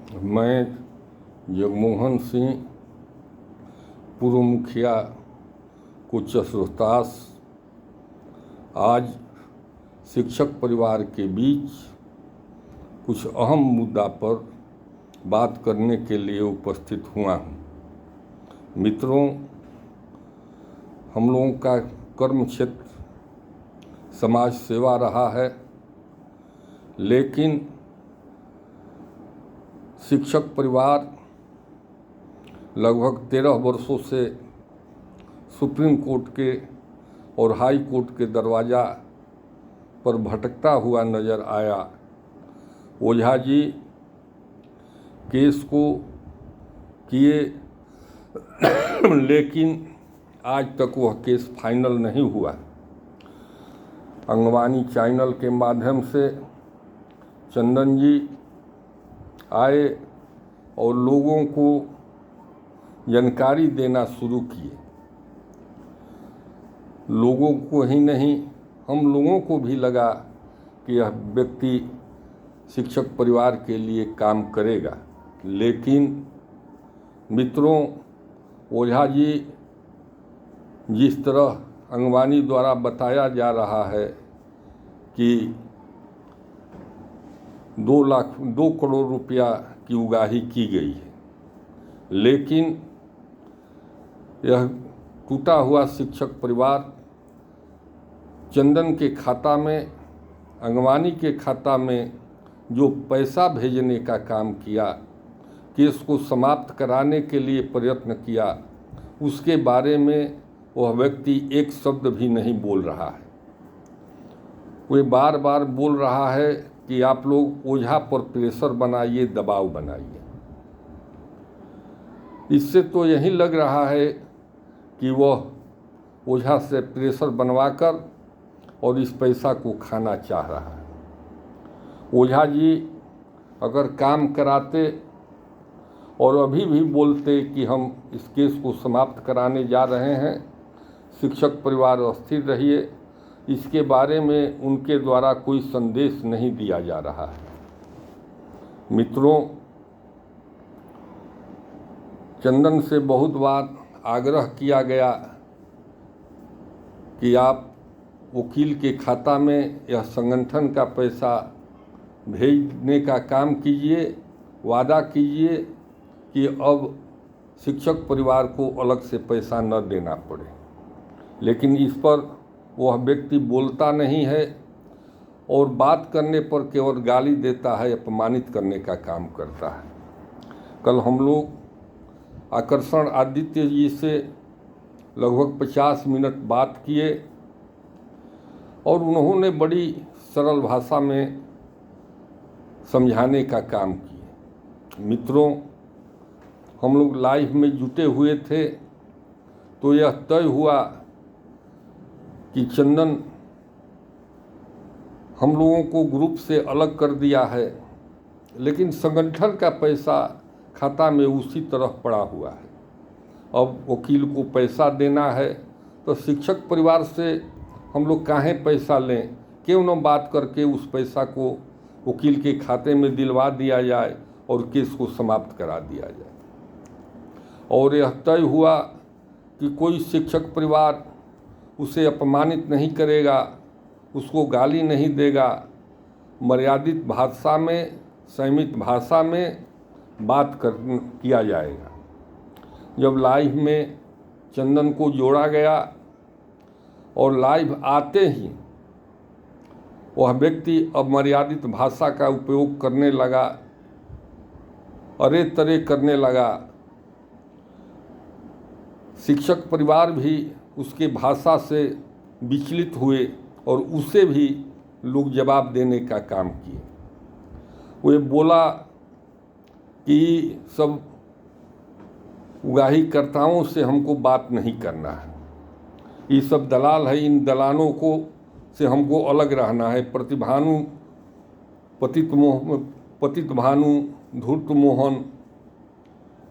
मैं जगमोहन सिंह, पूर्व मुखिया कुचस रोहतास, आज शिक्षक परिवार के बीच कुछ अहम मुद्दा पर बात करने के लिए उपस्थित हुआ हूँ। मित्रों, हम लोगों का कर्म क्षेत्र समाज सेवा रहा है, लेकिन शिक्षक परिवार लगभग 13 वर्षों से सुप्रीम कोर्ट के और हाई कोर्ट के दरवाज़ा पर भटकता हुआ नज़र आया। ओझा जी केस को किए लेकिन आज तक वह केस फाइनल नहीं हुआ। अंगवानी चैनल के माध्यम से चंदन जी आए और लोगों को जानकारी देना शुरू किए। लोगों को ही नहीं, हम लोगों को भी लगा कि यह व्यक्ति शिक्षक परिवार के लिए काम करेगा, लेकिन मित्रों, ओझा जी जिस तरह अंगवानी द्वारा बताया जा रहा है कि 2 करोड़ रुपया की उगाही की गई है, लेकिन यह टूटा हुआ शिक्षक परिवार चंदन के खाता में, अंगवानी के खाता में जो पैसा भेजने का काम किया, केस को समाप्त कराने के लिए प्रयत्न किया, उसके बारे में वह व्यक्ति एक शब्द भी नहीं बोल रहा है। वह बार बार बोल रहा है कि आप लोग ओझा पर प्रेशर बनाइए, दबाव बनाइए। इससे तो यही लग रहा है कि वह ओझा से प्रेशर बनवाकर और इस पैसा को खाना चाह रहा है। ओझा जी अगर काम कराते और अभी भी बोलते कि हम इस केस को समाप्त कराने जा रहे हैं, शिक्षक परिवार स्थिर रहिए, इसके बारे में उनके द्वारा कोई संदेश नहीं दिया जा रहा है। मित्रों, चंदन से बहुत बार आग्रह किया गया कि आप वकील के खाता में यह संगठन का पैसा भेजने का काम कीजिए, वादा कीजिए कि अब शिक्षक परिवार को अलग से पैसा न देना पड़े, लेकिन इस पर वह व्यक्ति बोलता नहीं है और बात करने पर केवल गाली देता है, अपमानित करने का काम करता है। कल हम लोग आकर्षण आदित्य जी से लगभग 50 मिनट बात किए और उन्होंने बड़ी सरल भाषा में समझाने का काम किया। मित्रों, हम लोग लाइव में जुटे हुए थे तो यह तय हुआ कि चंदन हम लोगों को ग्रुप से अलग कर दिया है, लेकिन संगठन का पैसा खाता में उसी तरह पड़ा हुआ है। अब वकील को पैसा देना है तो शिक्षक परिवार से हम लोग काहे पैसा लें, क्यों न बात करके उस पैसा को वकील के खाते में दिलवा दिया जाए और केस को समाप्त करा दिया जाए। और यह तय हुआ कि कोई शिक्षक परिवार उसे अपमानित नहीं करेगा, उसको गाली नहीं देगा, मर्यादित भाषा में, संयमित भाषा में बात किया जाएगा। जब लाइव में चंदन को जोड़ा गया और लाइव आते ही वह व्यक्ति अब मर्यादित भाषा का उपयोग करने लगा, अरे तरे करने लगा। शिक्षक परिवार भी उसके भाषा से विचलित हुए और उसे भी लोग जवाब देने का काम किए। वो बोला कि सब उगाहीकर्ताओं से हमको बात नहीं करना है, ये सब दलाल है, इन दलालों को से हमको अलग रहना है। पतित भानु, धूर्त मोहन,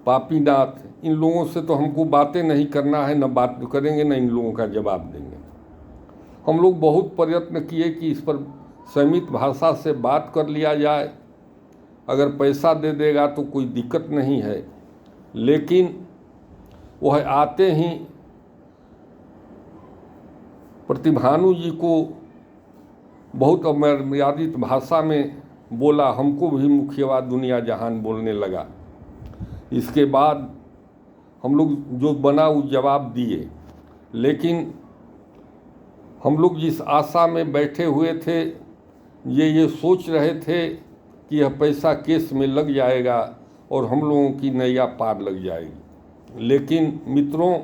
पापीनाथ, इन लोगों से तो हमको बातें नहीं करना है, न बात करेंगे न इन लोगों का जवाब देंगे। हम लोग बहुत प्रयत्न किए कि इस पर संयमित भाषा से बात कर लिया जाए, अगर पैसा दे देगा तो कोई दिक्कत नहीं है, लेकिन वह आते ही प्रतिभानु जी को बहुत अमर्यादित भाषा में बोला, हमको भी मुखिया दुनिया जहान बोलने लगा। इसके बाद हम लोग जो बना वो जवाब दिए, लेकिन हम लोग जिस आशा में बैठे हुए थे, ये सोच रहे थे कि यह पैसा केस में लग जाएगा और हम लोगों की नैया पार लग जाएगी, लेकिन मित्रों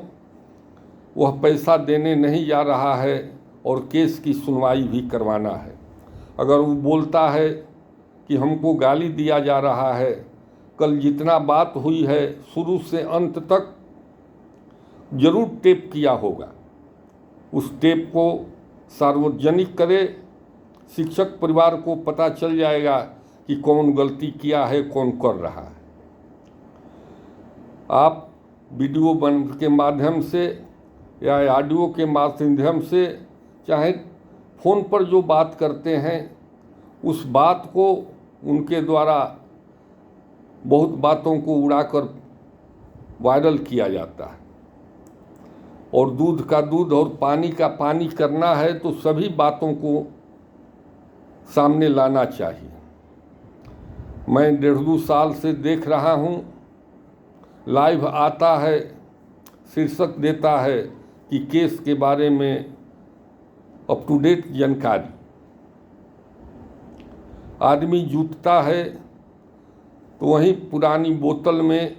वह पैसा देने नहीं जा रहा है और केस की सुनवाई भी करवाना है। अगर वो बोलता है कि हमको गाली दिया जा रहा है, कल जितना बात हुई है शुरू से अंत तक जरूर टेप किया होगा, उस टेप को सार्वजनिक करे, शिक्षक परिवार को पता चल जाएगा कि कौन गलती किया है, कौन कर रहा है। आप वीडियो के माध्यम से या ऑडियो के माध्यम से, चाहे फ़ोन पर जो बात करते हैं, उस बात को उनके द्वारा बहुत बातों को उड़ाकर वायरल किया जाता है। और दूध का दूध और पानी का पानी करना है तो सभी बातों को सामने लाना चाहिए। मैं 1.5-2 साल से देख रहा हूँ, लाइव आता है, शीर्षक देता है कि केस के बारे में अप टू डेट जानकारी। आदमी जुटता है तो वहीं पुरानी बोतल में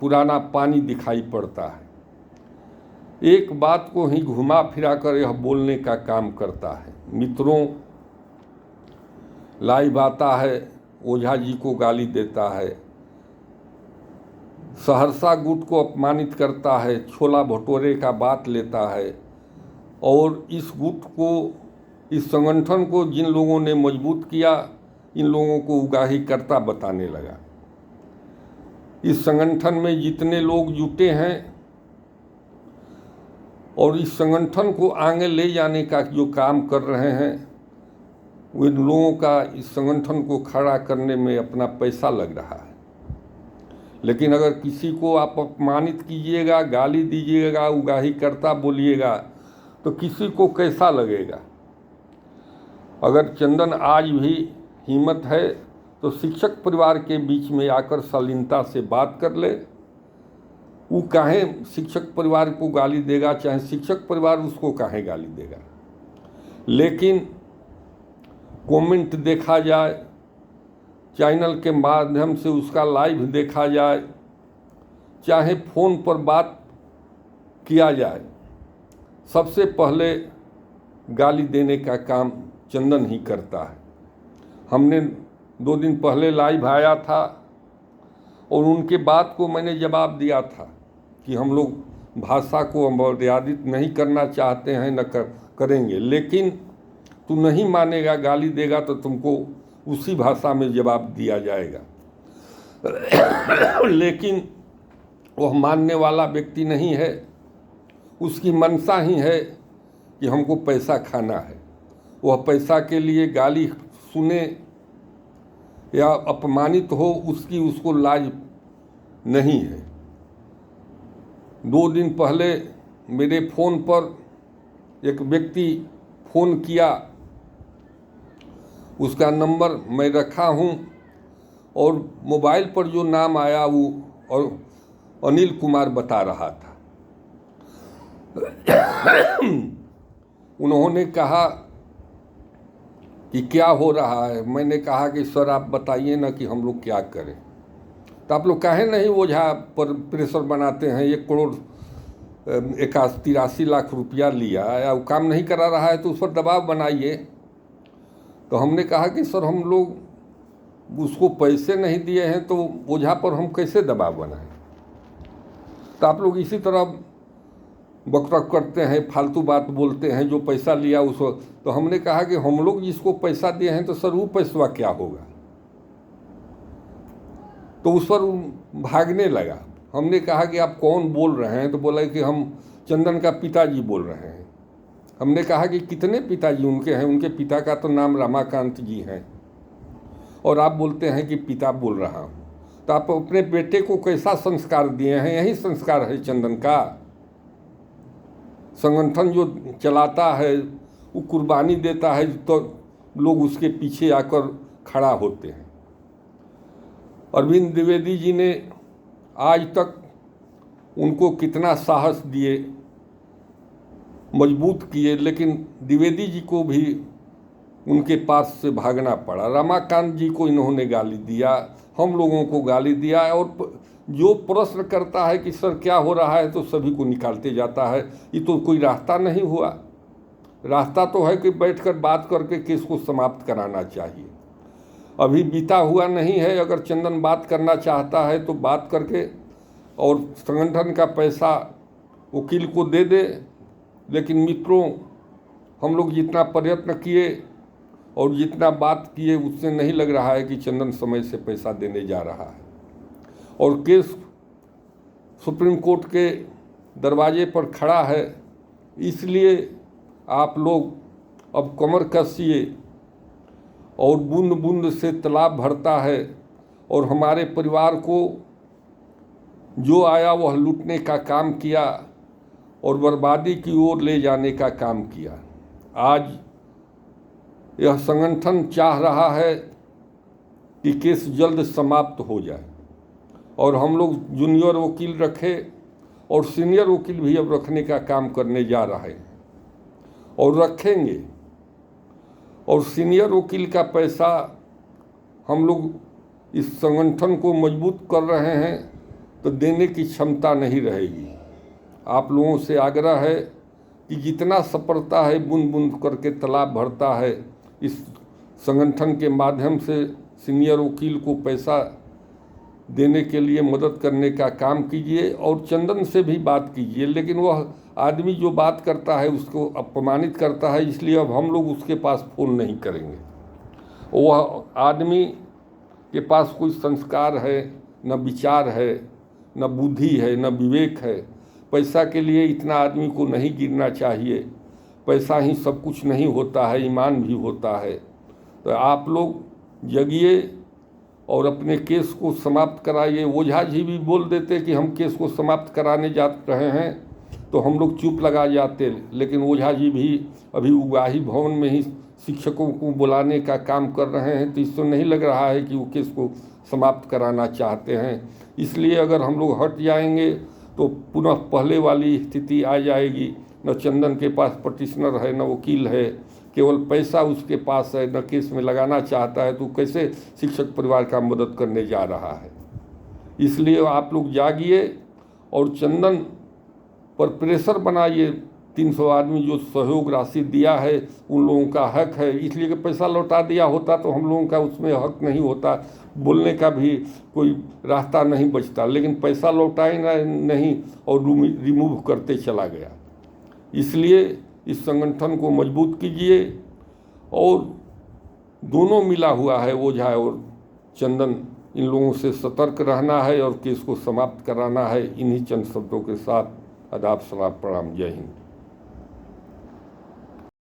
पुराना पानी दिखाई पड़ता है। एक बात को ही घुमा फिरा कर यह बोलने का काम करता है। मित्रों, लाइव आता है, ओझा जी को गाली देता है, सहरसा गुट को अपमानित करता है, छोला भटूरे का बात लेता है, और इस गुट को, इस संगठन को जिन लोगों ने मजबूत किया, इन लोगों को उगाही करता बताने लगा। इस संगठन में जितने लोग जुटे हैं और इस संगठन को आगे ले जाने का जो काम कर रहे हैं, इन लोगों का इस संगठन को खड़ा करने में अपना पैसा लग रहा है। लेकिन अगर किसी को आप अपमानित कीजिएगा, गाली दीजिएगा, उगाही करता बोलिएगा, तो किसी को कैसा लगेगा? अगर चंदन आज भी हिम्मत है तो शिक्षक परिवार के बीच में आकर शालीनता से बात कर ले। वो काहे शिक्षक परिवार को गाली देगा, चाहे शिक्षक परिवार उसको काहे गाली देगा। लेकिन कमेंट देखा जाए, चैनल के माध्यम से उसका लाइव देखा जाए, चाहे फ़ोन पर बात किया जाए, सबसे पहले गाली देने का काम चंदन ही करता है। हमने 2 दिन पहले लाइव आया था और उनके बात को मैंने जवाब दिया था कि हम लोग भाषा को अमर्यादित नहीं करना चाहते हैं, न करेंगे, लेकिन तू नहीं मानेगा, गाली देगा तो तुमको उसी भाषा में जवाब दिया जाएगा। लेकिन वह मानने वाला व्यक्ति नहीं है, उसकी मंशा ही है कि हमको पैसा खाना है। वह पैसा के लिए गाली सुने या अपमानित हो, उसको लाज नहीं है। 2 दिन पहले मेरे फ़ोन पर एक व्यक्ति फ़ोन किया, उसका नंबर मैं रखा हूँ, और मोबाइल पर जो नाम आया वो और अनिल कुमार बता रहा था। उन्होंने कहा कि क्या हो रहा है। मैंने कहा कि सर आप बताइए ना कि हम लोग क्या करें। तो आप लोग काहे नहीं ओझा पर प्रेशर बनाते हैं? 1,83 लाख रुपया लिया या वो काम नहीं करा रहा है तो उस पर दबाव बनाइए। तो हमने कहा कि सर हम लोग उसको पैसे नहीं दिए हैं तो ओझा पर हम कैसे दबाव बनाएं? तो आप लोग इसी तरह बकरक करते हैं, फालतू बात बोलते हैं, जो पैसा लिया उसको। तो हमने कहा कि हम लोग जिसको पैसा दिए हैं तो सर वो पैसा क्या होगा? तो उस पर भागने लगा। हमने कहा कि आप कौन बोल रहे हैं? तो बोला कि हम चंदन का पिताजी बोल रहे हैं। हमने कहा कि कितने पिताजी उनके हैं? उनके पिता का तो नाम रमाकांत जी हैं। और आप बोलते हैं कि पिता बोल रहा हूँ। तो आप अपने बेटे को कैसा संस्कार दिए हैं? यही संस्कार है चंदन का। संगठन जो चलाता है वो कुर्बानी देता है तो लोग उसके पीछे आकर खड़ा होते हैं। अरविंद द्विवेदी जी ने आज तक उनको कितना साहस दिए, मजबूत किए, लेकिन द्विवेदी जी को भी उनके पास से भागना पड़ा। रमाकांत जी को इन्होंने गाली दिया, हम लोगों को गाली दिया, और जो प्रश्न करता है कि सर क्या हो रहा है तो सभी को निकालते जाता है। ये तो कोई रास्ता नहीं हुआ। रास्ता तो है कि बैठकर बात करके केस को समाप्त कराना चाहिए। अभी बीता हुआ नहीं है। अगर चंदन बात करना चाहता है तो बात करके और संगठन का पैसा वकील को दे दे। लेकिन मित्रों, हम लोग जितना प्रयत्न किए और जितना बात किए उससे नहीं लग रहा है कि चंदन समय से पैसा देने जा रहा है। और केस सुप्रीम कोर्ट के दरवाजे पर खड़ा है। इसलिए आप लोग अब कमर कसिए, और बूंद बूंद से तालाब भरता है, और हमारे परिवार को जो आया वह लूटने का काम किया और बर्बादी की ओर ले जाने का काम किया। आज यह संगठन चाह रहा है कि केस जल्द समाप्त हो जाए, और हम लोग जूनियर वकील रखे और सीनियर वकील भी अब रखने का काम करने जा रहे हैं और रखेंगे। और सीनियर वकील का पैसा हम लोग इस संगठन को मजबूत कर रहे हैं तो देने की क्षमता नहीं रहेगी। आप लोगों से आग्रह है कि जितना सफलता है बूंद बूंद करके तालाब भरता है, इस संगठन के माध्यम से सीनियर वकील को पैसा देने के लिए मदद करने का काम कीजिए, और चंदन से भी बात कीजिए। लेकिन वह आदमी जो बात करता है उसको अपमानित करता है, इसलिए अब हम लोग उसके पास फ़ोन नहीं करेंगे। वह आदमी के पास कोई संस्कार है, न विचार है, न बुद्धि है, न विवेक है। पैसा के लिए इतना आदमी को नहीं गिरना चाहिए। पैसा ही सब कुछ नहीं होता है, ईमान भी होता है। तो आप लोग जगिए और अपने केस को समाप्त कराइए। ओझा जी भी बोल देते कि हम केस को समाप्त कराने जा रहे हैं तो हम लोग चुप लगा जाते, लेकिन ओझा जी भी अभी उगाही भवन में ही शिक्षकों को बुलाने का काम कर रहे हैं। तो इससे नहीं लग रहा है कि वो केस को समाप्त कराना चाहते हैं। इसलिए अगर हम लोग हट जाएंगे तो पुनः पहले वाली स्थिति आ जाएगी। न चंदन के पास पटिशनर है, न वकील है, केवल पैसा उसके पास है, न केस में लगाना चाहता है। तो कैसे शिक्षक परिवार का मदद करने जा रहा है? इसलिए आप लोग जागिए और चंदन पर प्रेशर बनाइए। 300 आदमी जो सहयोग राशि दिया है उन लोगों का हक है। इसलिए कि पैसा लौटा दिया होता तो हम लोगों का उसमें हक नहीं होता, बोलने का भी कोई रास्ता नहीं बचता। लेकिन पैसा लौटाए नहीं और रिमूव करते चला गया। इसलिए इस संगठन को मजबूत कीजिए, और दोनों मिला हुआ है, ओझा और चंदन। इन लोगों से सतर्क रहना है और केस को समाप्त कराना है। इन्हीं चंद शब्दों के साथ आदाब, सलाम, प्रणाम, जय हिंद।